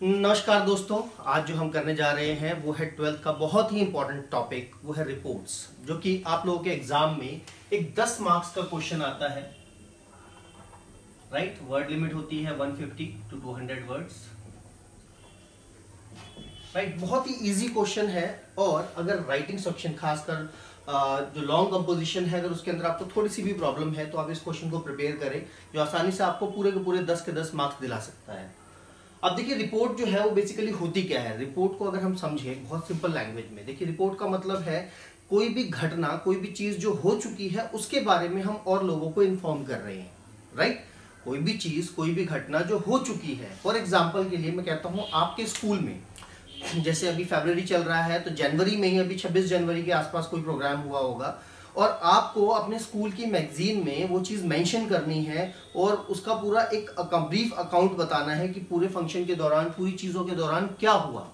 नमस्कार दोस्तों, आज जो हम करने जा रहे हैं वो है 12th का बहुत ही इंपॉर्टेंट टॉपिक, वो है रिपोर्ट्स, जो कि आप लोगों के एग्जाम में एक 10 मार्क्स का क्वेश्चन आता है। राइट, वर्ड लिमिट होती है 150 to 200 वर्ड्स। राइट, बहुत ही इजी क्वेश्चन है। और अगर राइटिंग सेक्शन, खासकर जो लॉन्ग कंपोजिशन है, अगर उसके अंदर आपको थोड़ी सी भी प्रॉब्लम है तो आप इस क्वेश्चन को प्रिपेयर करें, जो आसानी से आपको पूरे के पूरे 10 के 10 मार्क्स दिला सकता है। अब देखिए, रिपोर्ट जो है वो बेसिकली होती क्या है। रिपोर्ट को अगर हम समझें बहुत सिंपल लैंग्वेज में, देखिए रिपोर्ट का मतलब है कोई भी घटना, कोई भी चीज जो हो चुकी है उसके बारे में हम और लोगों को इन्फॉर्म कर रहे हैं। राइट, कोई भी चीज, कोई भी घटना जो हो चुकी है। फॉर एग्जाम्पल के लिए मैं कहता हूँ, आपके स्कूल में जैसे अभी फरवरी चल रहा है, तो जनवरी में ही, अभी 26 जनवरी के आसपास कोई प्रोग्राम हुआ होगा और आपको अपने स्कूल की मैगजीन में वो चीज़ मेंशन करनी है और उसका पूरा एक ब्रीफ अकाउंट बताना है कि पूरे फंक्शन के दौरान, पूरी चीज़ों के दौरान क्या हुआ।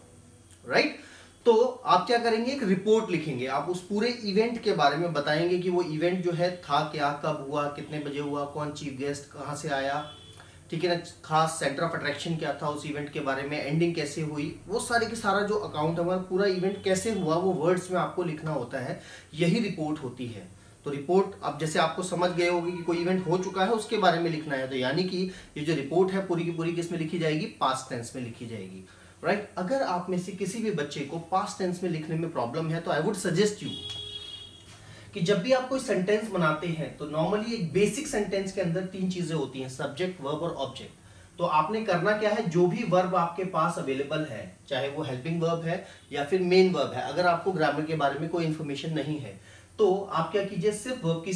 राइट, तो आप क्या करेंगे, एक रिपोर्ट लिखेंगे। आप उस पूरे इवेंट के बारे में बताएंगे कि वो इवेंट जो है था क्या, कब हुआ, कितने बजे हुआ, कौन चीफ गेस्ट कहाँ से आया, ठीक है ना, खास सेंटर ऑफ अट्रैक्शन क्या था उस इवेंट के बारे में, एंडिंग कैसे हुई, वो सारे के सारा जो अकाउंट है, पूरा इवेंट कैसे हुआ, वो वर्ड्स में आपको लिखना होता है। यही रिपोर्ट होती है। तो रिपोर्ट, अब जैसे आपको समझ गए होगी कि कोई इवेंट हो चुका है उसके बारे में लिखना है, तो यानी कि ये जो रिपोर्ट है पूरी की पूरी किस में लिखी जाएगी, पास्ट टेंस में लिखी जाएगी। राइट, अगर आप में से किसी भी बच्चे को पास्ट टेंस में लिखने में प्रॉब्लम है तो आई वुड सजेस्ट यू कि जब भी आप कोई सेंटेंस बनाते हैं तो नॉर्मली एक बेसिक सेंटेंस के अंदर 3 चीजें होती हैं, सब्जेक्ट, वर्ब और ऑब्जेक्ट। तो आपने करना क्या है, जो भी वर्ब आपके पास अवेलेबल है, चाहे वो हेल्पिंग वर्ब है या फिर मेन वर्ब है, अगर आपको ग्रामर के बारे में कोई इंफॉर्मेशन नहीं है तो आप क्या कीजिए, सिर्फ वर्ब की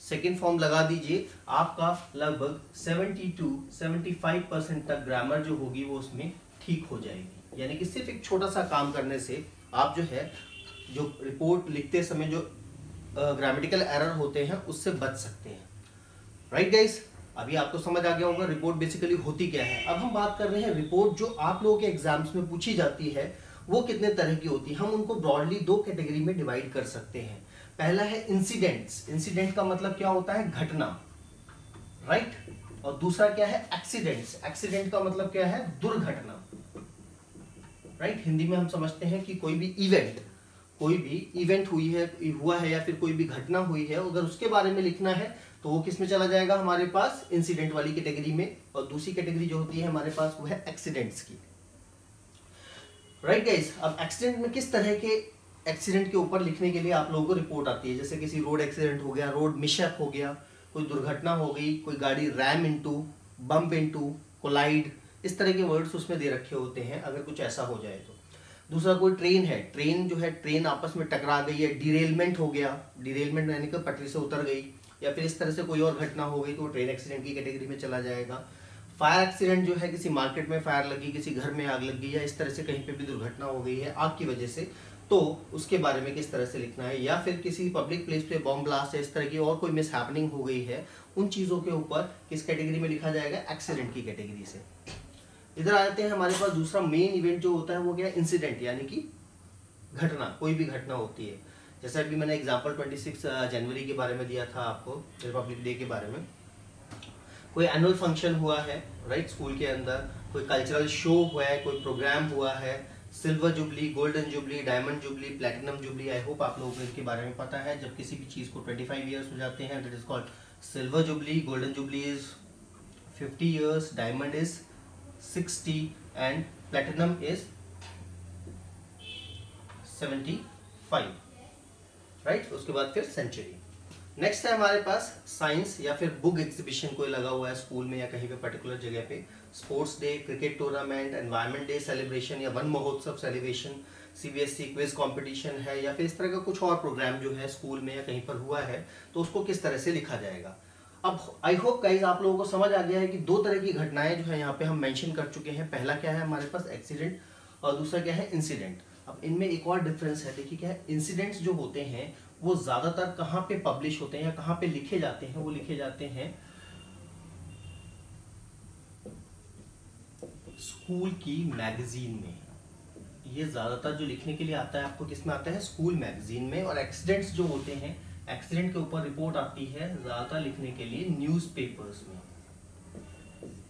सेकेंड फॉर्म लगा दीजिए। आपका लगभग 70-75% तक ग्रामर जो होगी वो उसमें ठीक हो जाएगी। यानी कि सिर्फ एक छोटा सा काम करने से आप जो है, जो रिपोर्ट लिखते समय जो ग्रामेटिकल एरर होते हैं उससे बच सकते हैं। राइट गाइस, अभी आपको समझ आ गया होगा रिपोर्ट बेसिकली होती क्या है। अब हम बात कर रहे हैं रिपोर्ट जो आप लोगों के एग्जाम्स में पूछी जाती है वो कितने तरह की होती है। हम उनको ब्रॉडली 2 कैटेगरी में डिवाइड कर सकते हैं। पहला है इंसिडेंट्स। इंसिडेंट का मतलब क्या होता है, घटना। राइट, और दूसरा क्या है, एक्सीडेंट्स। एक्सीडेंट का मतलब क्या है, दुर्घटना। राइट, हिंदी में हम समझते हैं कि कोई भी इवेंट हुआ है या फिर कोई भी घटना हुई है, अगर उसके बारे में लिखना है तो वो किस में चला जाएगा, हमारे पास इंसिडेंट वाली कैटेगरी में। और दूसरी कैटेगरी जो होती है हमारे पास वो है एक्सीडेंट्स की। राइट गाइस, अब एक्सीडेंट में किस तरह के एक्सीडेंट के ऊपर लिखने के लिए आप लोगों को रिपोर्ट आती है, जैसे किसी रोड एक्सीडेंट हो गया, रोड मिसहैप हो गया, कोई दुर्घटना हो गई, कोई गाड़ी ram into, bump into, collide, इस तरह के वर्ड्स उसमें दे रखे होते हैं अगर कुछ ऐसा हो जाए तो। दूसरा, कोई ट्रेन है, ट्रेन आपस में टकरा गई है, डिरेलमेंट हो गया, डिरेलमेंट यानी कि पटरी से उतर गई, या फिर इस तरह से कोई और घटना हो गई तो ट्रेन एक्सीडेंट की कैटेगरी में चला जाएगा। फायर एक्सीडेंट जो है, किसी मार्केट में फायर लगी, किसी घर में आग लग गई, या इस तरह से कहीं पे भी दुर्घटना हो गई है आग की वजह से, तो उसके बारे में किस तरह से लिखना है। या फिर किसी पब्लिक प्लेस पे बॉम्ब ब्लास्ट या इस तरह की और कोई मिस हैपनिंग हो गई है, उन चीज़ों के ऊपर किस कैटेगरी में लिखा जाएगा, एक्सीडेंट की कैटेगरी से। इधर आ जाते हैं, हमारे पास दूसरा मेन इवेंट जो होता है वो क्या है, इंसिडेंट, यानी कि घटना, कोई भी घटना होती है। जैसे अभी मैंने एग्जाम्पल 26 जनवरी के बारे में दिया था आपको, रिपब्लिक डे के बारे में। कोई एनुअल फंक्शन हुआ है, राइट, स्कूल के अंदर कोई कल्चरल शो हुआ है, कोई प्रोग्राम हुआ है, silver jubilee, golden jubilee, diamond jubilee, platinum jubilee. I hope आप लोगों को इनके बारे में पता है। जब किसी भी चीज़ को 25 ईयर्स हो जाते हैं, that is called silver jubilee, golden jubilee is 50 years, diamond is 60 and platinum is 75। Right, उसके बाद फिर सेंचुरी। नेक्स्ट है हमारे पास साइंस या फिर बुक एग्जीबिशन कोई लगा हुआ है स्कूल में या कहीं पे पर्टिकुलर जगह पे, sports day, cricket tournament, environment day celebration या वन महोत्सव सेलिब्रेशन, सीबीएसई क्विज कंपटीशन है, या फिर इस तरह का कुछ और प्रोग्राम जो है स्कूल में या कहीं पर हुआ है, तो उसको किस तरह से लिखा जाएगा। अब आई होप गाइस आप लोगों को समझ आ गया है कि 2 तरह की घटनाएं जो है यहाँ पे हम मेंशन कर चुके हैं। पहला क्या है हमारे पास, एक्सीडेंट, और दूसरा क्या है, इंसिडेंट। अब इनमें एक और डिफरेंस है, देखिए क्या है, इंसिडेंट्स जो होते हैं वो ज्यादातर कहाँ पे पब्लिश होते हैं या कहाँ पे लिखे जाते हैं, वो लिखे जाते हैं स्कूल की मैगजीन में। ये ज्यादातर जो लिखने के लिए आता है आपको किस में आता है, स्कूल मैगजीन में। और एक्सीडेंट्स जो होते हैं, एक्सीडेंट के ऊपर रिपोर्ट आती है ज्यादातर लिखने के लिए न्यूज़पेपर्स में।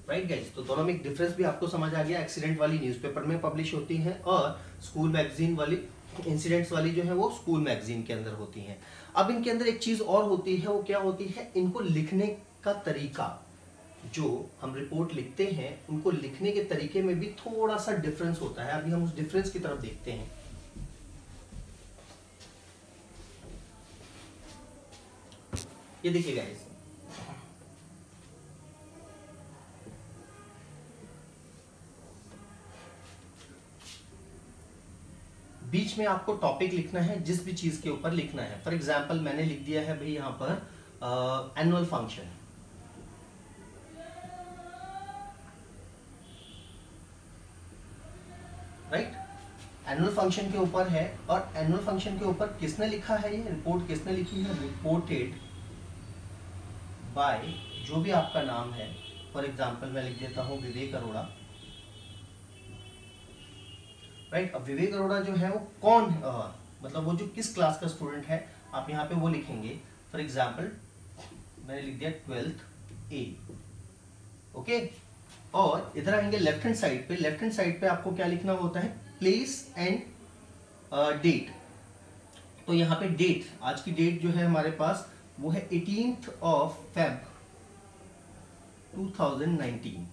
राइट गाइस, तो दोनों में एक डिफरेंस भी आपको समझ आ गया। एक्सीडेंट वाली न्यूज़पेपर में पब्लिश होती हैं और स्कूल मैगजीन वाली, इंसिडेंट्स वाली जो है वो स्कूल मैगजीन के अंदर होती हैं। अब इनके अंदर एक चीज और होती है, वो क्या होती है, इनको लिखने का तरीका, जो हम रिपोर्ट लिखते हैं उनको लिखने के तरीके में भी थोड़ा सा डिफरेंस होता है। अभी हम उस डिफरेंस की तरफ देखते हैं। ये देखिए गाइस, बीच में आपको टॉपिक लिखना है, जिस भी चीज के ऊपर लिखना है। फॉर एग्जाम्पल मैंने लिख दिया है भाई यहाँ पर annual function, right, annual function के ऊपर है। और एनुअल फंक्शन के ऊपर किसने लिखा है, ये रिपोर्ट किसने लिखी है, रिपोर्टेड बाय जो भी आपका नाम है। फॉर एग्जाम्पल मैं लिख देता हूं विवेक अरोड़ा, राइट। अब विवेक अरोड़ा जो है वो कौन, मतलब वो जो किस क्लास का स्टूडेंट है, आप यहाँ पे वो लिखेंगे। फॉर एग्जाम्पल मैंने लिख दिया 12th A, ओके। और इधर आएंगे लेफ्ट हैंड साइड पे, लेफ्ट हैंड साइड पे आपको क्या लिखना होता है, प्लेस एंड डेट। तो यहाँ पे डेट, आज की डेट जो है हमारे पास वो है 18th of Feb 2019,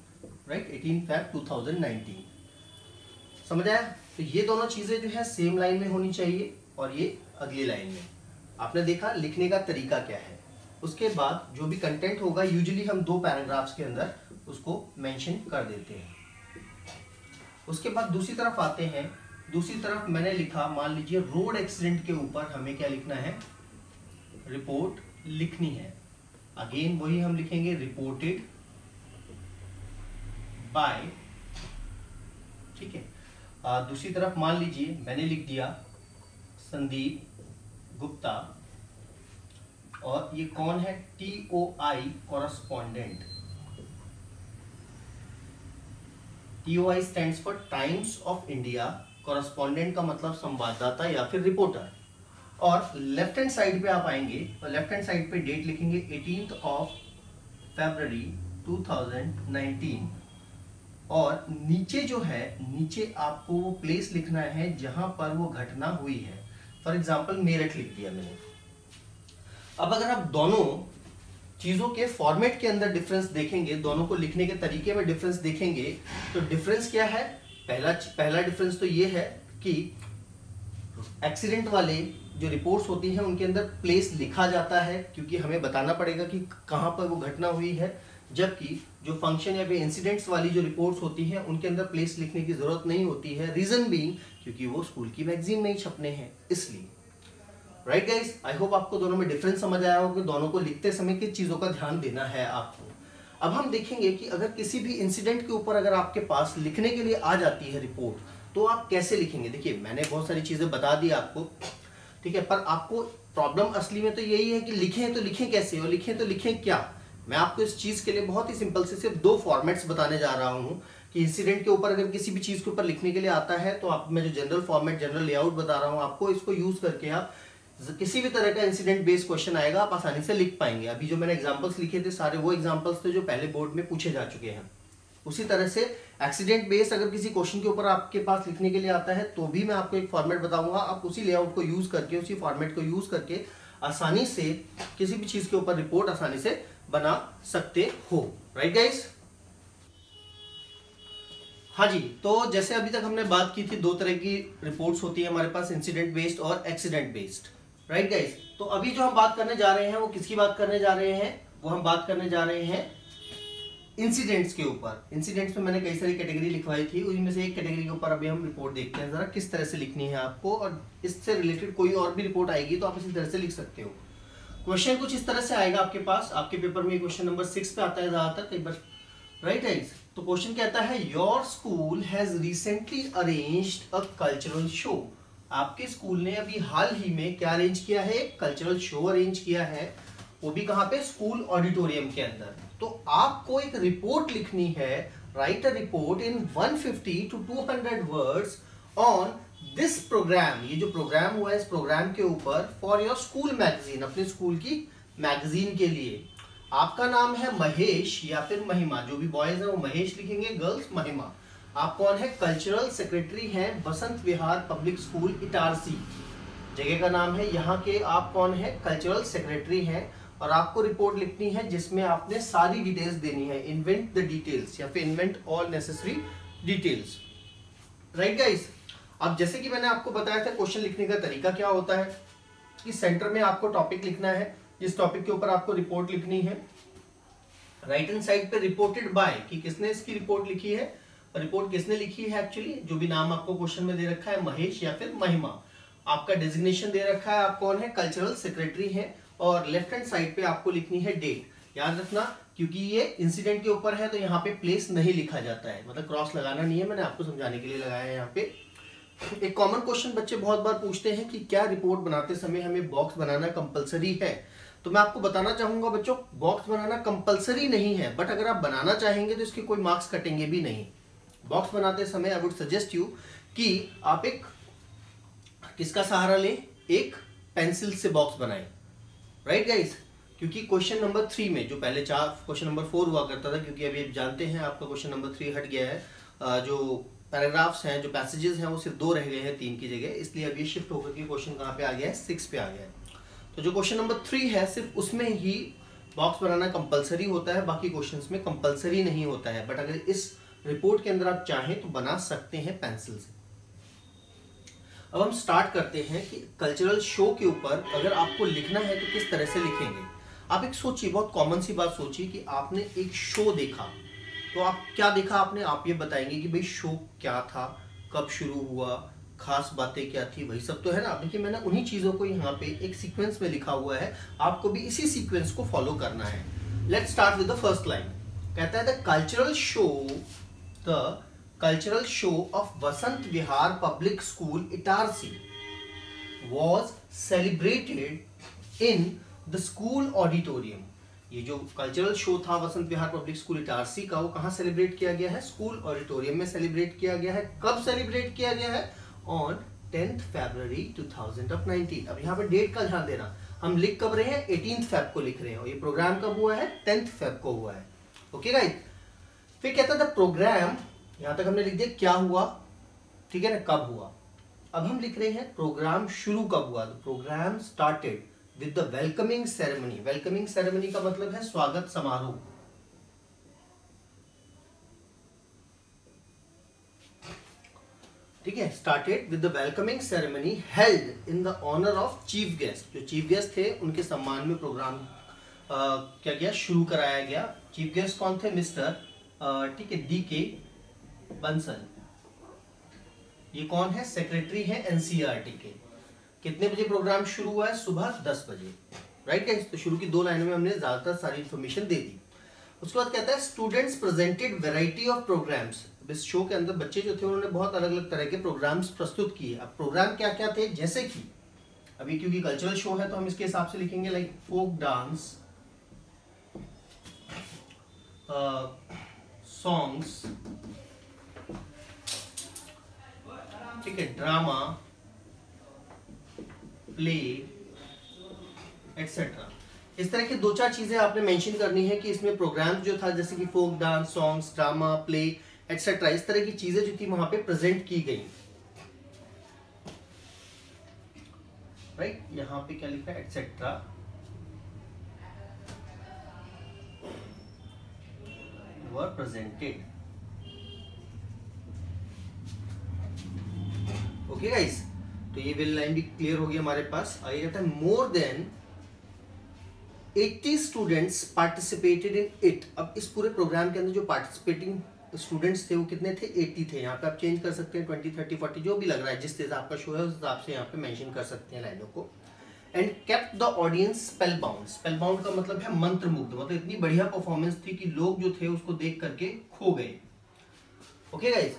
right, 18 Feb 2019। समझ आया? तो ये दोनों चीजें जो है सेम लाइन में होनी चाहिए और ये अगली लाइन में। आपने देखा लिखने का तरीका क्या है। उसके बाद जो भी कंटेंट होगा, यूजुअली हम 2 पैराग्राफ्स के अंदर उसको मेंशन कर देते हैं। उसके बाद दूसरी तरफ आते हैं। दूसरी तरफ मैंने लिखा, मान लीजिए रोड एक्सीडेंट के ऊपर हमें क्या लिखना है, रिपोर्ट लिखनी है। अगेन वही हम लिखेंगे, रिपोर्टेड बाय, ठीक है। दूसरी तरफ मान लीजिए मैंने लिख दिया संदीप गुप्ता, और ये कौन है, TOI correspondent. TOI stands for times of India, correspondent का मतलब संवाददाता या फिर रिपोर्टर। और लेफ्ट हैंड साइड पे आप आएंगे और लेफ्ट हैंड साइड पे डेट लिखेंगे 18th of February 2019। और नीचे जो है, नीचे आपको वो प्लेस लिखना है जहां पर वो घटना हुई है। फॉर एग्जाम्पल मेरठ लिख दिया मैंने। अब अगर आप दोनों चीजों के फॉर्मेट के अंदर डिफरेंस देखेंगे, दोनों को लिखने के तरीके में डिफरेंस देखेंगे, तो डिफरेंस क्या है, पहला डिफरेंस तो ये है कि एक्सीडेंट वाले जो रिपोर्ट्स होती हैं उनके अंदर प्लेस लिखा जाता है, क्योंकि हमें बताना पड़ेगा कि कहां पर वो घटना हुई है। जबकि जो फंक्शन या फिर इंसिडेंट्स वाली जो रिपोर्ट्स होती हैं उनके अंदर प्लेस लिखने की जरूरत नहीं होती है। रीजन बीइंग क्योंकि वो स्कूल की मैगजीन में ही छपने हैं, इसलिए। राइट गाइस, आई होप आपको दोनों में डिफरेंस समझ आया हो कि दोनों को लिखते समय किस चीजों का ध्यान देना है आपको। अब हम देखेंगे कि अगर किसी भी इंसिडेंट के ऊपर अगर आपके पास लिखने के लिए आ जाती है रिपोर्ट, तो आप कैसे लिखेंगे। देखिए मैंने बहुत सारी चीजें बता दी आपको, ठीक है, पर आपको प्रॉब्लम असली में तो यही है कि लिखें तो लिखें कैसे और लिखें तो लिखें क्या। मैं आपको इस चीज के लिए बहुत ही सिंपल से सिर्फ 2 फॉर्मेट्स बताने जा रहा हूं कि इंसिडेंट के ऊपर अगर किसी भी चीज के ऊपर लिखने के लिए आता है तो आप, मैं जो जनरल फॉर्मेट, जनरल लेआउट बता रहा हूं आपको, इसको यूज करके आप किसी भी तरह का इंसिडेंट बेस्ड क्वेश्चन आएगा आप आसानी से लिख पाएंगे। अभी जो मैंने एग्जांपल्स लिखे थे सारे वो एग्जांपल्स थे जो पहले बोर्ड में पूछे जा चुके हैं। उसी तरह से एक्सीडेंट बेस्ड अगर किसी क्वेश्चन के ऊपर आपके पास लिखने के लिए आता है तो भी मैं आपको एक फॉर्मेट बताऊंगा, आप उसी लेआउट को यूज करके, उसी फॉर्मेट को यूज करके आसानी से किसी भी चीज के ऊपर रिपोर्ट आसानी से बना सकते हो। Right guys? हाँ जी, तो जैसे अभी तक हमने बात की थी 2 तरह की रिपोर्ट्स होती है हमारे पास, इंसिडेंट बेस्ड और एक्सीडेंट बेस्ड। Right guys? तो अभी जो हम बात करने जा रहे हैं वो किसकी बात करने जा रहे हैं, वो हम बात करने जा रहे हैं इंसिडेंट्स के ऊपर। इंसिडेंट्स में मैंने कई सारी कैटेगरी लिखवाई थी, उनमें से एक कैटेगरी के ऊपर अभी हम रिपोर्ट देखते हैं जरा किस तरह से लिखनी है आपको, और इससे रिलेटेड कोई और भी रिपोर्ट आएगी तो आप इसी तरह से लिख सकते हो। क्वेश्चन कुछ इस तरह से आएगा आपके पास, आपके पेपर में क्वेश्चन नंबर 6 पे आता है ज्यादातर, कई बार। Right guys? तो क्वेश्चन कहता है your school has recently arranged a cultural show. आपके स्कूल ने अभी हाल ही में क्या अरेंज किया है, कल्चरल शो अरेंज किया है, वो भी कहां पे, स्कूल ऑडिटोरियम के अंदर। तो आपको एक रिपोर्ट लिखनी है, write a report in 150 to 200 words on this program. ये जो प्रोग्राम हुआ है इस प्रोग्राम के ऊपर, फॉर योर स्कूल मैगजीन, अपने स्कूल की मैगजीन के लिए। आपका नाम है महेश या फिर महिमा, जो भी बॉयज है वो महेश लिखेंगे, गर्ल्स महिमा। आप कौन है? कल्चरल सेक्रेटरी हैं बसंत विहार पब्लिक स्कूल इटारसी, जगह का नाम है। यहाँ के आप कौन है? कल्चरल सेक्रेटरी हैं। और आपको रिपोर्ट लिखनी है जिसमें आपने सारी डिटेल्स देनी है, इन्वेंट द डिटेल्स या फिर invent all necessary details, right guys. अब जैसे कि मैंने आपको बताया था क्वेश्चन लिखने का तरीका क्या होता है कि सेंटर में आपको टॉपिक लिखना है, जिस टॉपिक के ऊपर आपको रिपोर्ट लिखनी है। राइट हैंड साइड पे रिपोर्टेड बाय कि किसने इसकी रिपोर्ट लिखी है, रिपोर्ट किसने लिखी है एक्चुअली, जो भी नाम आपको क्वेश्चन में दे रखा है, महेश या फिर महिमा। आपका डेजिग्नेशन दे रखा है, आप कौन है? कल्चरल सेक्रेटरी है। और लेफ्ट हैंड साइड पे आपको लिखनी है डेट। याद रखना क्योंकि ये इंसिडेंट के ऊपर है तो यहाँ पे प्लेस नहीं लिखा जाता है, मतलब क्रॉस लगाना नहीं है, मैंने आपको समझाने के लिए लगाया है यहाँ पे। एक कॉमन क्वेश्चन बच्चे बहुत बार पूछते हैं कि क्या रिपोर्ट बनाते समय हमें बॉक्स बनाना कंपलसरी है? तो मैं आपको बताना चाहूंगा बच्चों, बॉक्स बनाना कंपलसरी नहीं है, बट अगर आप बनाना चाहेंगे तो इसके कोई मार्क्स कटेंगे भी नहीं। बॉक्स बनाते समय आई वुड सजेस्ट यू कि आप एक किसका सहारा लें? एक पेंसिल से बॉक्स बनाएं, राइट गाइस। क्योंकि क्वेश्चन नंबर 3 में जो पहले 4 क्वेश्चन नंबर 4 हुआ करता था, क्योंकि अभी आप जानते हैं आपका क्वेश्चन नंबर 3 हट गया है, जो पैराग्राफ्स हैं, जो पैसेजेस हैं, वो सिर्फ 2 रह गए हैं 3 की जगह, इसलिए अब ये शिफ्ट होकर के क्वेश्चन कहाँ पे आ गया है? 6 पे आ गया है। तो जो क्वेश्चन नंबर 3 है सिर्फ उसमें ही बॉक्स बनाना कंपलसरी होता है, बाकी क्वेश्चंस में कंपलसरी नहीं होता है। बट अगर इस रिपोर्ट के अंदर आप चाहें तो बना सकते हैं पेंसिल से। अब हम स्टार्ट करते हैं कि कल्चरल शो के ऊपर अगर आपको लिखना है तो किस तरह से लिखेंगे। आप एक सोचिए, बहुत कॉमन सी बात सोचिए कि आपने एक शो देखा, तो आप क्या देखा आपने? आप ये बताएंगे कि भाई शो क्या था, कब शुरू हुआ, खास बातें क्या थी, वही सब तो है ना। देखिए मैंने उन्हीं चीजों को यहाँ पे एक सीक्वेंस में लिखा हुआ है, आपको भी इसी सीक्वेंस को फॉलो करना है। Let's start with the first line. कहता है the cultural show off Basant Vihar public school Itarsi was celebrated in the school auditorium। ये जो कल्चरल शो था बसंत विहार पब्लिक स्कूल इटारसी का, वो कहाँ सेलिब्रेट किया गया है? स्कूल ऑडिटोरियम में सेलिब्रेट किया गया है। कब सेलिब्रेट किया गया है? On 10th February 2019। अब यहाँ पे डेट का ध्यान देना, हम लिख कब रहे हैं? 18th Feb को लिख रहे हैं, और ये प्रोग्राम कब हुआ है? 10th Feb को हुआ है। Okay guys. फिर कहता था प्रोग्राम, यहां तक हमने लिख दिया क्या हुआ, ठीक है ना, कब हुआ। अब हम लिख रहे हैं प्रोग्राम शुरू कब हुआ। Program started with the welcoming ceremony. Welcoming ceremony का मतलब है स्वागत समारोह। ठीक है, started with the welcoming ceremony held in the honour of chief guest. जो चीफ गेस्ट थे उनके सम्मान में प्रोग्राम क्या गया? शुरू कराया गया। चीफ गेस्ट कौन थे? मिस्टर ठीक है DK बंसल। ये कौन है? सेक्रेटरी है NCERT के। कितने बजे प्रोग्राम शुरू हुआ है? सुबह 10 बजे, राइट गाइस। तो शुरू की 2 लाइनों में हमने ज्यादातर सारी इंफॉर्मेशन दे दी। उसके बाद कहता है students presented variety of programs. इस शो के अंदर बच्चे जो थे उन्होंने बहुत अलग अलग तरह के प्रोग्राम्स प्रस्तुत किए। अब प्रोग्राम क्या क्या थे? जैसे कि अभी क्योंकि कल्चरल शो है तो हम इसके हिसाब से लिखेंगे लाइक फोक डांस, सॉन्ग्स, ठीक है, ड्रामा, प्ले एटसेट्रा। इस तरह की 2-4 चीजें आपने मेंशन करनी है कि इसमें प्रोग्राम जो था जैसे कि folk dance, songs, drama, play etcetera, इस तरह की चीजें जो थी वहां पे प्रेजेंट की गई, राइट। यहां पे क्या लिखा है? एटसेट्रा। वर प्रेजेंटेड। ओके गाइस, तो ये वेल लाइन भी क्लियर होगी हमारे पास। आगे कहता है more than 80 students participated in it. अब इस पूरे प्रोग्राम के अंदर जो पार्टिसिपेटिंग स्टूडेंट्स थे वो कितने थे? 80 थे। यहाँ पे आप चेंज कर सकते हैं 20, 30, 40 जो भी लग रहा है, जिस हिसाब का शो है उस हिसाब से यहाँ पे मेंशन कर सकते हैं लाइनों को। And kept the audience spell bound. Spell bound का मतलब है मंत्रमुग्ध, मतलब इतनी बढ़िया परफॉर्मेंस थी कि लोग जो थे उसको देख करके खो गए। ओके गाइस,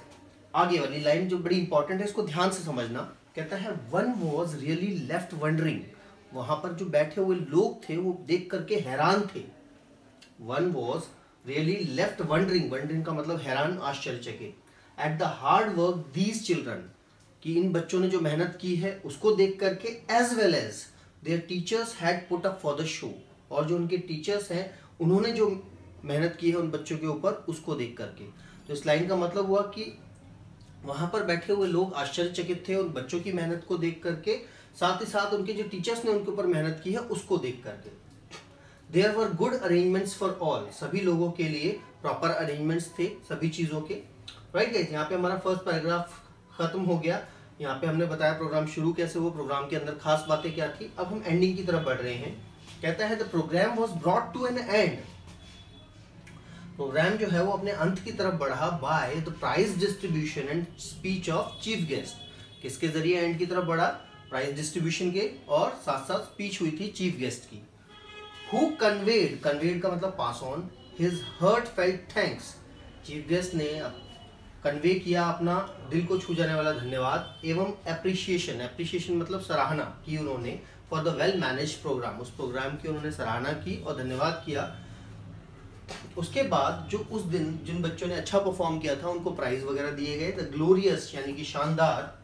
आगे वाली लाइन जो बड़ी इंपॉर्टेंट है इसको ध्यान से समझना। कहता है one was really left wondering. वहां पर जो बैठे हुए लोग थे वो देख करके हैरान थे। One was really left wondering, wondering का मतलब हैरान, आश्चर्यचकित। At the hard work these children, कि इन बच्चों ने जो मेहनत की है उसको देख करके, as well as their teachers had put up for the show, और जो उनके टीचर्स हैं उन्होंने जो मेहनत की है उन बच्चों के ऊपर उसको देख करके। तो इस लाइन का मतलब हुआ कि वहां पर बैठे हुए लोग आश्चर्यचकित थे उन बच्चों की मेहनत को देख करके, साथ ही साथ उनके जो टीचर्स ने उनके ऊपर मेहनत की है उसको देख करके। There were good arrangements for all, सभी लोगों के लिए प्रॉपर अरेंजमेंट्स थे सभी चीजों के। राइट गाइस, यहाँ पे हमारा फर्स्ट पैराग्राफ खत्म हो गया। यहाँ पे हमने बताया प्रोग्राम शुरू कैसे हुआ, प्रोग्राम के अंदर खास बातें क्या थी। अब हम एंडिंग की तरफ बढ़ रहे हैं। कहता है the program was brought to an end, program जो है वो अपने अंत की तरफ बढ़ा by the prize distribution and speech of chief guest. किसके जरिए एंड की तरफ बढ़ा? प्राइज डिस्ट्रीब्यूशन के, और साथ साथ स्पीच हुई थी चीफ गेस्ट की। हु कन्वेड, कन्वेड का मतलब pass on, his heartfelt thanks, chief guest ने कन्वे किया अपना दिल को छू जाने वाला धन्यवाद एवं एप्रिशिएशन, एप्रिशिएशन मतलब सराहना की उन्होंने, for the well manage program, उस प्रोग्राम की उन्होंने सराहना की और धन्यवाद किया। उसके बाद जो उस दिन जिन बच्चों ने अच्छा परफॉर्म किया था उनको प्राइज वगैरह दिए गए। द ग्लोरियस यानी कि शानदार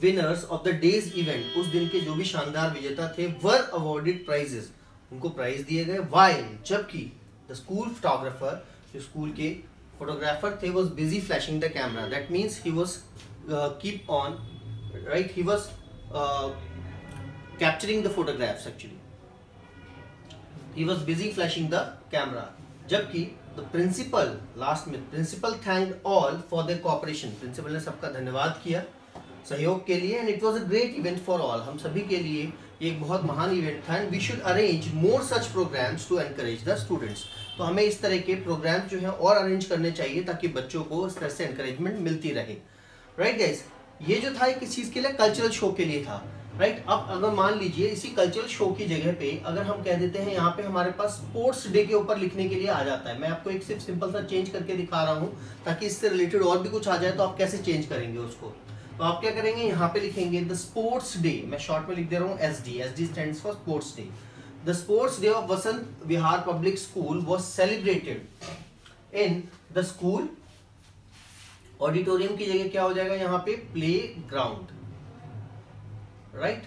winners of the days event, उस दिन के जो भी शानदार विजेता थे, वर अवॉर्डेड प्राइजेस, उनको प्राइज दिए गए। वाइल, जबकि द स्कूल फोटोग्राफर, जो स्कूल के फोटोग्राफर थे, was busy flashing the camera. That means he was keep on, right? He was capturing the photographs actually. He was busy flashing the camera. जबकि the principal, last में principal thanked all for their cooperation. Principal ने सबका धन्यवाद किया सहयोग के लिए, and it was a great event for all. हम सभी के लिए ये एक बहुत महान इवेंट था। and we should arrange more such programs to encourage the students. तो हमें इस तरह के प्रोग्राम जो है और अरेंज करने चाहिए ताकि बच्चों को इस तरह से एनकरेजमेंट मिलती रहे। राइट गाइस, ये जो था एक किस चीज के लिए? कल्चरल शो के लिए था। राइट, अब अगर मान लीजिए इसी कल्चरल शो की जगह पे अगर हम कह देते हैं यहाँ पे हमारे पास स्पोर्ट्स डे के ऊपर लिखने के लिए आ जाता है। मैं आपको एक सिर्फ सिंपल सा चेंज करके दिखा रहा हूँ ताकि इससे रिलेटेड और भी कुछ आ जाए तो आप कैसे चेंज करेंगे उसको। तो आप क्या करेंगे, यहाँ पे लिखेंगे द स्पोर्ट्स डे, मैं शॉर्ट में लिख दे रहा हूँ SD, SD stands for sports day. The sports day of Vasant Vihar Public School was celebrated in the school auditorium की जगह क्या हो जाएगा यहाँ पे? प्लेग्राउंड। राइट,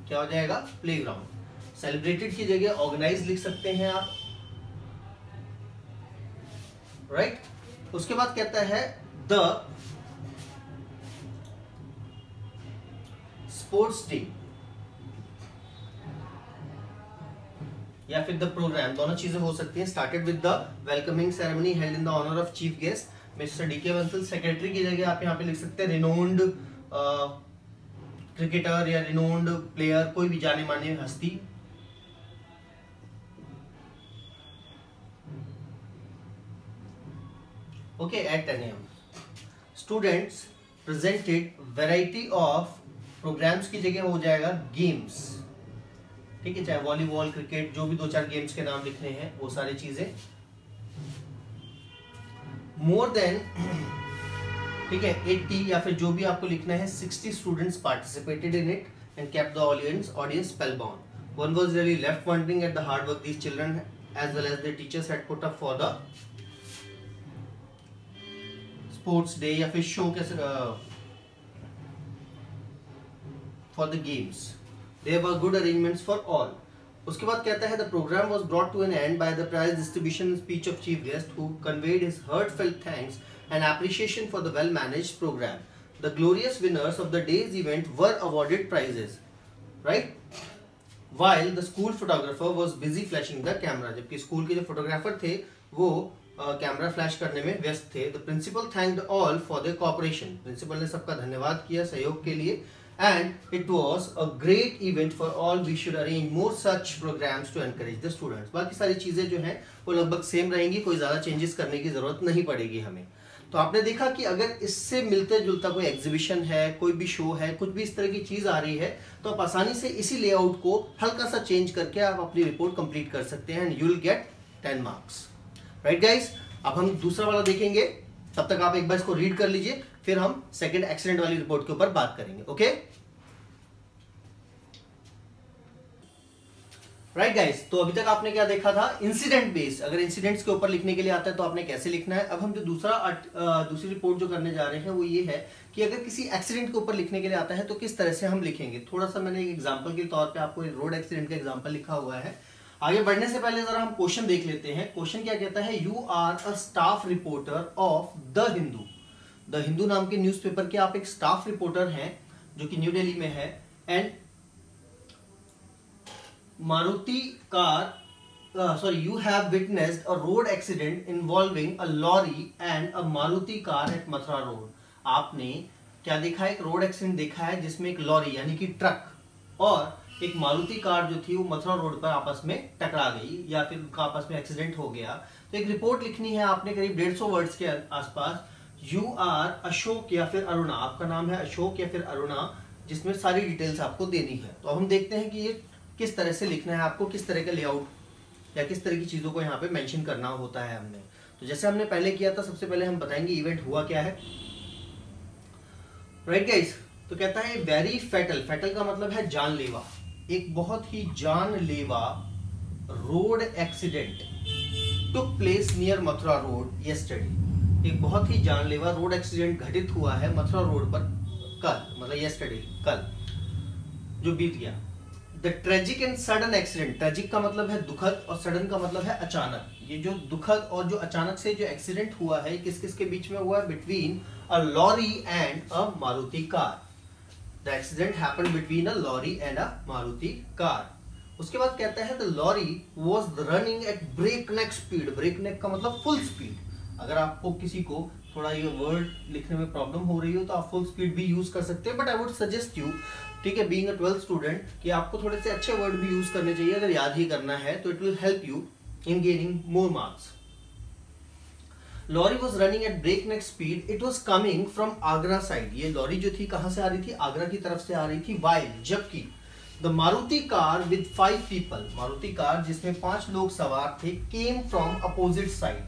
क्या हो जाएगा? प्लेग्राउंड। सेलिब्रेटेड की जगह ऑर्गेनाइज लिख सकते हैं आप। राइट, उसके बाद कहता है द स्पोर्ट्स डे या फिर द प्रोग्राम, दोनों चीजें हो सकती हैं। Started with the welcoming ceremony held in the honour of chief guest mister DK Bansal. Secretary की जगह आप यहाँ पे लिख सकते हैं रिनोन्ड क्रिकेटर या रिनोन्ड प्लेयर, कोई भी जाने माने हस्ती। Okay, at 10 AM students presented variety of, programs की जगह हो जाएगा गेम्स। ठीक है, चाहे वॉलीबॉल, क्रिकेट, जो भी 2-4 गेम्स के नाम लिखने हैं वो सारी चीजें। मोर देन, ठीक है, 80 या फिर जो भी आपको लिखना है, 60 students participated in it and kept the audience spellbound. One was really left wondering at the hard work these children as well as their teachers had put up for the sports day या फिर show कैसे for the games. There were good arrangements for all. उसके बाद कहता है the program was brought to an end by the prize distribution speech of chief guest who conveyed his heartfelt thanks and appreciation for the well managed program. The glorious winners of the day's event were awarded prizes. Right? While the school photographer was busy flashing the camera. जबकि school के जो photographer थे वो camera flash करने में व्यस्त थे। The principal thanked all for their cooperation. Principal ने सबका धन्यवाद किया सहयोग के लिए। And it was a great event for all. We should arrange more such programs to encourage the students. बाकी सारी चीजें जो हैं वो लगभग सेम रहेंगी, कोई ज्यादा चेंजेस करने की जरूरत नहीं पड़ेगी हमें। तो आपने देखा कि अगर इससे मिलते जुलता कोई एग्जीबिशन है, कोई भी शो है, कुछ भी इस तरह की चीज आ रही है तो आप आसानी से इसी लेआउट को हल्का सा चेंज करके आप अपनी रिपोर्ट कंप्लीट कर सकते हैं and you will get 10 marks. Right guys, अब हम दूसरा वाला देखेंगे, तब तक आप एक बार इसको रीड कर लीजिए, फिर हम सेकंड एक्सीडेंट वाली रिपोर्ट के ऊपर बात करेंगे। ओके राइट गाइस, तो अभी तक आपने क्या देखा था? Incident based. अगर इंसिडेंट्स के ऊपर लिखने के लिए आता है तो आपने कैसे लिखना है। अब हम जो दूसरी रिपोर्ट जो करने जा रहे हैं वो ये है कि अगर किसी एक्सीडेंट के ऊपर लिखने के लिए आता है तो किस तरह से हम लिखेंगे। थोड़ा सा मैंने एक एग्जांपल के तौर पे आपको रोड एक्सीडेंट का एग्जांपल लिखा हुआ है, आगे बढ़ने से पहले जरा हम क्वेश्चन देख लेते हैं। क्वेश्चन क्या कहता है, you are a staff reporter of the Hindu. The Hindu नाम के न्यूज़पेपर के आप एक स्टाफ रिपोर्टर हैं जो कि न्यू दिल्ली में है। And Maruti car you have witnessed a road accident involving a lorry and a Maruti car at Mathura road. आपने क्या देखा, एक रोड एक्सीडेंट देखा है जिसमें एक लॉरी यानी कि ट्रक और एक मारुति कार जो थी वो मथुरा रोड पर आपस में टकरा गई या फिर उनका आपस में एक्सीडेंट हो गया। तो एक रिपोर्ट लिखनी है आपने करीब 150 वर्ड्स के आसपास। यू आर अशोक या फिर अरुणा, आपका नाम है अशोक या फिर अरुणा, जिसमें सारी डिटेल्स आपको देनी है। तो अब हम देखते हैं कि ये किस तरह से लिखना है आपको, किस तरह का लेआउट या किस तरह की चीजों को यहाँ पे मेंशन करना होता है हमने। तो जैसे हमने पहले किया था, सबसे पहले हम बताएंगे इवेंट हुआ क्या है। राइट गाइस, तो कहता है वेरी फैटल, फैटल का मतलब है जानलेवा, एक बहुत ही जानलेवा road accident took place near Mathura road yesterday. एक बहुत ही जानलेवा रोड एक्सीडेंट घटित हुआ है मथुरा रोड पर कल, मतलब यस्टरडे, कल जो बीत गया। The tragic and sudden accident, tragic का मतलब है दुखद और सडन का मतलब है अचानक। ये जो दुखद और जो अचानक से जो एक्सीडेंट हुआ है किस किस के बीच में हुआ है, between a lorry and a Maruti car. The accident happened between a lorry and a Maruti car. उसके बाद कहता है the lorry was running at breakneck speed. Breakneck का मतलब फुल स्पीड। अगर आपको किसी को थोड़ा ये वर्ड लिखने में प्रॉब्लम हो रही हो तो आप फुल स्पीड भी यूज कर सकते हैं, but I would suggest you, ठीक है, बीइंग अ 12th स्टूडेंट, कि आपको थोड़े से अच्छे वर्ड भी यूज करने चाहिए अगर याद ही करना है, तो it will help you in gaining more marks. Lorry was running at breakneck speed, it was coming from Agra side. ये लॉरी जो थी कहां से आ रही थी, आगरा की तरफ से आ रही थी। वाइल, जबकि the Maruti car with 5 people, Maruti car जिसमें 5 लोग सवार थे, केम फ्रॉम अपोजिट साइड,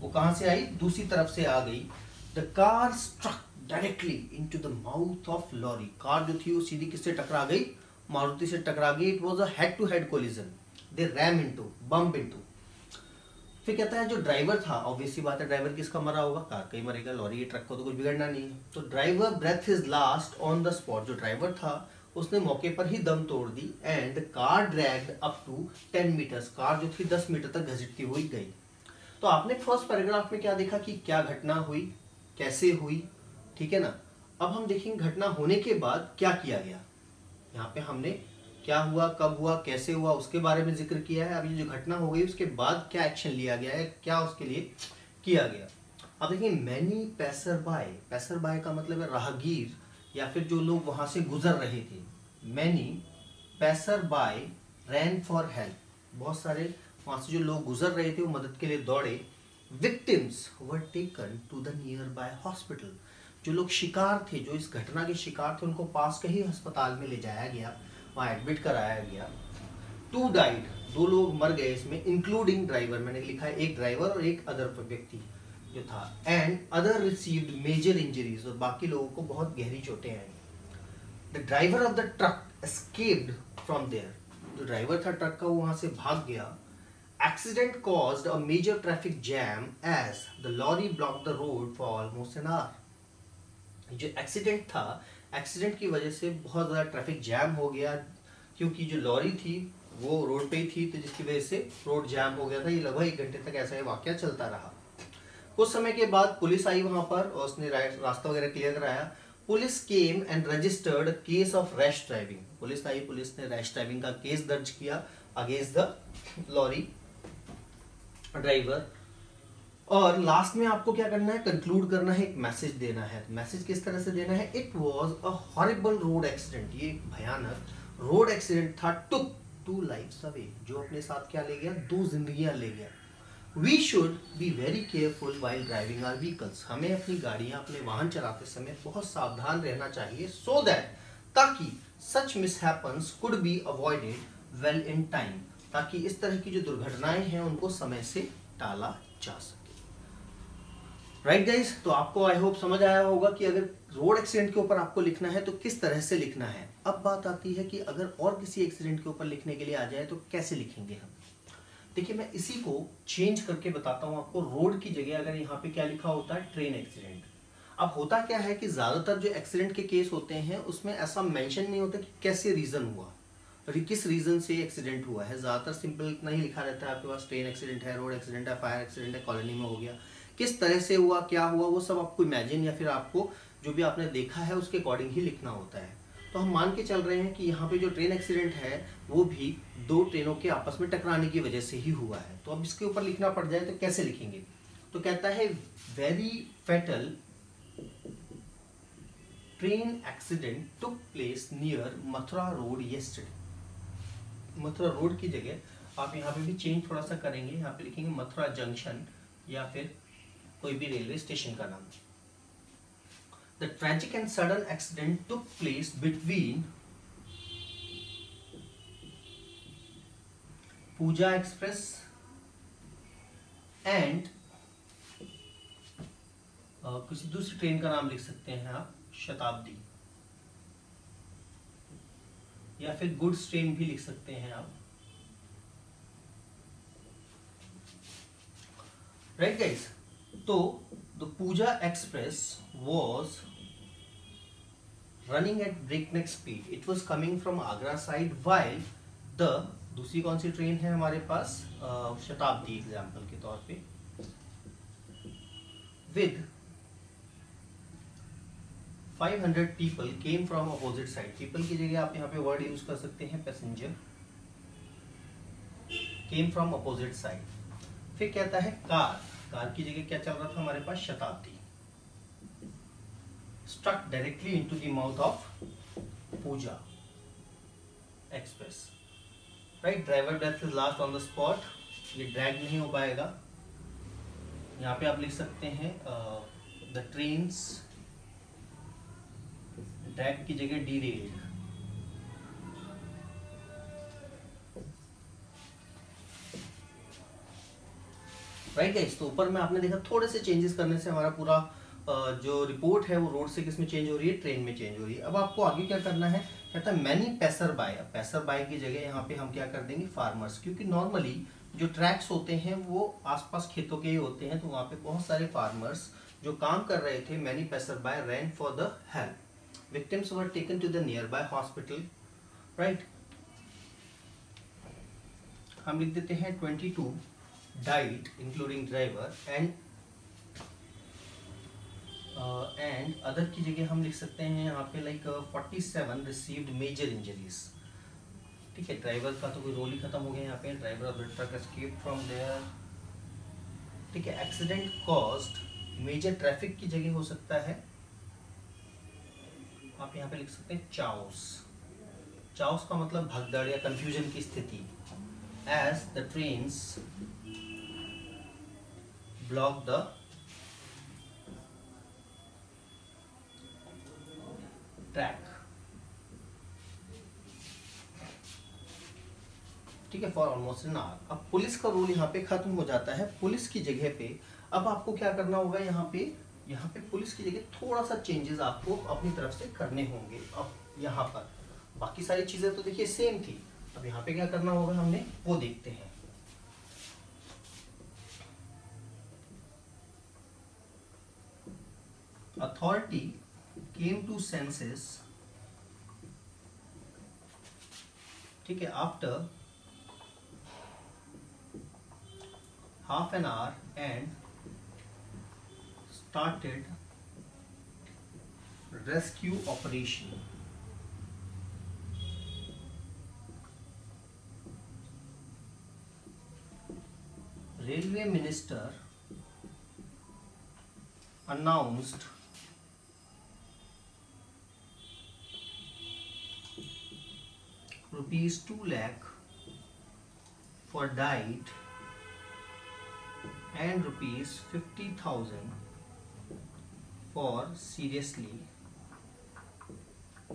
वो कहां से आई, दूसरी तरफ से आ गई। The car struck directly into the mouth of lorry. Car जो थी वो सीधी किससे टकरा गई, मारुति से टकरा गई। It was a head to head collision, they ram into, bump into. फिर कहता है जो ड्राइवर था, ऑब्वियसली बात है ड्राइवर किसका मरा होगा, कार का ही मरेगा, लॉरी ट्रक को तो कुछ बिगड़ना नहीं है। तो driver breath his last on the spot, जो ड्राइवर था उसने मौके पर ही दम तोड़ दी। And car dragged up to 10 metres, car जो थी 10 मीटर तक घसीटती हुई गई। तो आपने फर्स्ट पैराग्राफ में क्या देखा कि क्या घटना हुई, कैसे हुई, ठीक है ना। अब हम देखेंगे घटना होने के बाद क्या किया गया। यहाँ पे हमने क्या हुआ, कब हुआ, कैसे हुआ, उसके बारे में जिक्र किया है। अभी जो घटना हो गई उसके बाद क्या एक्शन लिया गया है, क्या उसके लिए किया गया। अब देखिए, मैनी पैसर बाय, पैसर बाय का मतलब है राहगीर या फिर जो लोग वहां से गुजर रहे थे। Many passer by ran for help, बहुत सारे वहां से जो लोग गुजर रहे थे वो मदद के लिए दौड़े। Victims were taken to the nearby hospital, जो लोग शिकार थे, जो इस घटना के शिकार थे, उनको पास के ही अस्पताल में ले जाया गया, वहां एडमिट कराया गया। 2 डाइड, 2 लोग मर गए इसमें, इंक्लूडिंग ड्राइवर, मैंने लिखा है एक ड्राइवर और एक अदर व्यक्ति जो था। And other received major injuries, और बाकी लोगों को बहुत गहरी चोटें आई। The driver of the truck escaped from there, जो ड्राइवर था ट्रक का वो वहां से भाग गया। Accident caused a major traffic jam as the lorry blocked the road for almost an hour. जो एक्सीडेंट था, एक्सीडेंट की वजह से बहुत ज़्यादा ट्रैफिक जैम हो गया, क्योंकि जो लॉरी थी वो रोड पे ही थी, तो जिसकी वजह से रोड जैम हो गया था। ये लगभग 1 घंटे तक ऐसा ये वाकया चलता रहा। कुछ समय के बाद पुलिस आई वहां पर और उसने रास्ता वगैरह क्लियर कराया। Police came and registered case of rash driving, police I, police ने रैश ड्राइविंग का केस दर्ज किया अगेंस्ट द लॉरी ड्राइवर। और लास्ट में आपको क्या करना है, कंक्लूड करना है, एक मैसेज देना है। मैसेज किस तरह से देना है, it was a horrible road accident, ये भयानक रोड एक्सीडेंट था, टुक 2 लाइव्स अवे, जो अपने साथ क्या ले गया, 2 जिंदगियां ले गया। We should be very careful while driving our vehicles, हमें अपनी गाड़ियां, अपने वाहन चलाते समय बहुत सावधान रहना चाहिए, सो दैट, ताकि such mishappens could be avoided well in time, ताकि इस तरह की जो दुर्घटनाएं हैं उनको समय से टाला जा सके। राइट गाइस, तो आपको आई होप समझ आया होगा कि अगर रोड एक्सीडेंट के ऊपर आपको लिखना है तो किस तरह से लिखना है। अब बात आती है कि अगर और किसी एक्सीडेंट के ऊपर लिखने के लिए आ जाए तो कैसे लिखेंगे हम। देखिए, मैं इसी को चेंज करके बताता हूं आपको। रोड की जगह अगर यहाँ पे क्या लिखा होता है, ट्रेन एक्सीडेंट। अब होता क्या है कि ज्यादातर जो एक्सीडेंट के केस होते हैं उसमें ऐसा मेंशन नहीं होता कि कैसे रीजन हुआ। किस रीजन से एक्सीडेंट हुआ है। ज़्यादातर सिंपल इतना ही लिखा रहता है आपके पास, ट्रेन एक्सीडेंट है, रोड एक्सीडेंट है, फायर एक्सीडेंट है, कॉलोनी में हो गया, किस तरह से हुआ, क्या हुआ, वो सब आपको इमेजिन या फिर आपको जो भी आपने देखा है उसके अकॉर्डिंग ही लिखना होता है। तो हम मान के चल रहे हैं कि यहाँ पे जो ट्रेन एक्सीडेंट है वो भी दो ट्रेनों के आपस में टकराने की वजह से ही हुआ है। तो अब इसके ऊपर लिखना पड़ जाए तो कैसे लिखेंगे। तो कहता है very fatal train accident took place near Mathura road yesterday. Mathura road की जगह आप यहाँ पे भी चेंज थोड़ा सा करेंगे, यहाँ पे लिखेंगे मथुरा जंक्शन या फिर कोई भी रेलवे स्टेशन का नाम। The tragic and sudden accident took place between Pooja Express and किसी दूसरी ट्रेन का नाम लिख सकते हैं आप, शताब्दी, या फिर गुड्स ट्रेन भी लिख सकते हैं आप। राइट गाइस, तो the Pooja express was running at breakneck speed. It was coming from Agra side while the दूसरी कौन सी ट्रेन है हमारे पास, शताब्दी एग्जाम्पल के तौर पे, with 500 people came from opposite side. people की जगह आप यहाँ पे वर्ड यूज कर सकते हैं passenger, came from opposite side। फिर कहता है कार की जगह क्या चल रहा था हमारे पास, शताब्दी, struck directly into the mouth of Pooja Express. Right, driver death is last on the spot, ये ड्रैग नहीं हो पाएगा। यहाँ पे आप लिख सकते हैं the trains ड्रैग की जगह derailed। राइट गाइस, तो ऊपर में आपने देखा थोड़े से चेंजेस करने से हमारा पूरा जो रिपोर्ट है वो रोड से किस में चेंज हो रही है, ट्रेन में चेंज हो रही है। अब आपको आगे क्या करना है, कहता है मैनी पैसर बाय। पैसर बाय की जगह यहाँ पे हम क्या कर देंगे, फार्मर्स, क्योंकि नॉर्मली जो ट्रैक्स होते हैं वो आसपास खेतों के ही होते हैं, तो वहाँ पे बहुत सारे फार्मर्स जो काम कर रहे थे। Many passer by ran for the help, victims were taken to the nearby hospital. Right, हम लिख देते हैं 22 died including driver and other की जगह हम लिख सकते हैं यहाँ पे लाइक 47 received major injuries। ठीक है, ड्राइवर का तो कोई रोल ही खत्म हो गया यहाँ पे, driver of the truck escaped from there। ठीक है, एक्सीडेंट कॉज्ड मेजर ट्रैफिक की जगह हो सकता है, आप यहाँ पे लिख सकते हैं चाओस। चाओस का मतलब भगदड़ या कंफ्यूजन की स्थिति। as the trains block the track। ठीक है, फॉर ऑलमोस्ट एन आवर। अब पुलिस का रोल यहाँ पे खत्म हो जाता है। पुलिस की जगह पे अब आपको क्या करना होगा, यहाँ पे पुलिस की जगह थोड़ा सा चेंजेस आपको अपनी तरफ से करने होंगे। अब यहाँ पर बाकी सारी चीजें तो देखिए सेम थी, अब यहाँ पे क्या करना होगा हमने वो देखते हैं। Authority came to senses, ठीक है, after half an hour and started rescue operation। Railway minister announced ₹2 lakh for died and ₹50,000 for seriously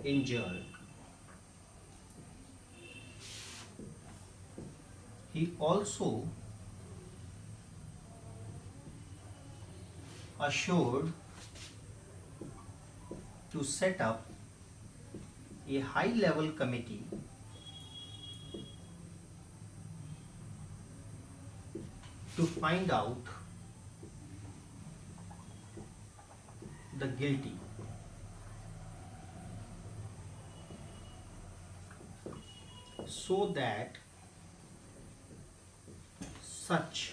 injured। He also assured to set up a high-level committee to find out the guilty। so that such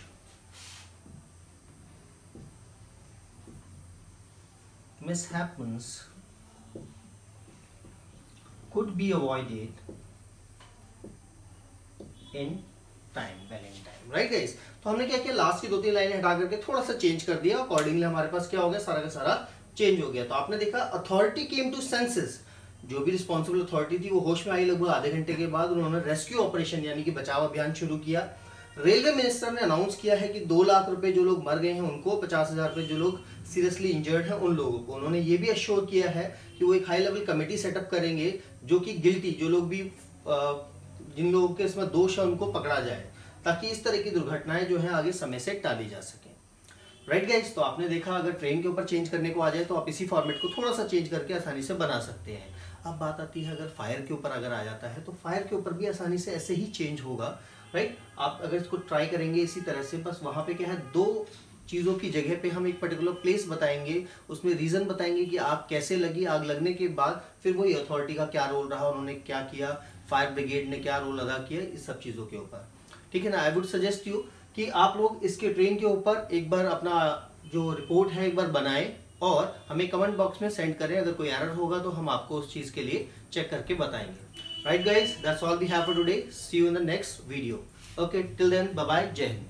mishaps could be avoided in time, well in time, right guys। तो हमने क्या किया, last की 2-3 लाइनें हटा करके थोड़ा सा चेंज कर दिया, अकॉर्डिंगली हमारे पास क्या हो गया, सारा का सारा चेंज हो गया। तो आपने देखा अथॉरिटी केम टू सेंसेस, जो भी रिस्पॉन्सिबल अथॉरिटी थी वो होश में आई लगभग आधे घंटे के बाद। उन्होंने रेस्क्यू ऑपरेशन यानी कि बचाव अभियान शुरू किया। रेलवे मिनिस्टर ने अनाउंस किया है कि 2 लाख रुपए जो लोग मर गए हैं उनको, 50,000 रुपए जो लोग सीरियसली इंजर्ड हैं उन लोगों को। उन्होंने ये भी अश्योर किया है कि वो एक हाई लेवल कमेटी सेटअप करेंगे जो कि गिल्टी, जो लोग भी जिन लोगों के इसमें दोष है उनको पकड़ा जाए, ताकि इस तरह की दुर्घटनाएं जो है आगे समय से टाली जा सके। राइट गाइस, तो आपने देखा अगर ट्रेन के ऊपर चेंज करने को आ जाए तो आप इसी फॉर्मेट को थोड़ा सा चेंज करके आसानी से बना सकते हैं। अब बात आती है अगर फायर के ऊपर अगर आ जाता है तो फायर के ऊपर भी आसानी से ऐसे ही चेंज होगा। राइट, आप अगर इसको ट्राई करेंगे इसी तरह से, बस वहां पे क्या है, 2 चीज़ों की जगह पे हम एक पर्टिकुलर प्लेस बताएंगे, उसमें रीज़न बताएंगे कि आग कैसे लगी, आग लगने के बाद फिर वही अथॉरिटी का क्या रोल रहा, उन्होंने क्या किया, फायर ब्रिगेड ने क्या रोल अदा किया, इस सब चीज़ों के ऊपर। ठीक है ना। आई वुड सजेस्ट यू कि आप लोग इसके ट्रेन के ऊपर एक बार अपना जो रिपोर्ट है एक बार बनाएं और हमें कमेंट बॉक्स में सेंड करें। अगर कोई एरर होगा तो हम आपको उस चीज़ के लिए चेक करके बताएंगे। Right guys, that's all we have for today. See you in the next video. Okay, till then, bye bye, Jai Hind.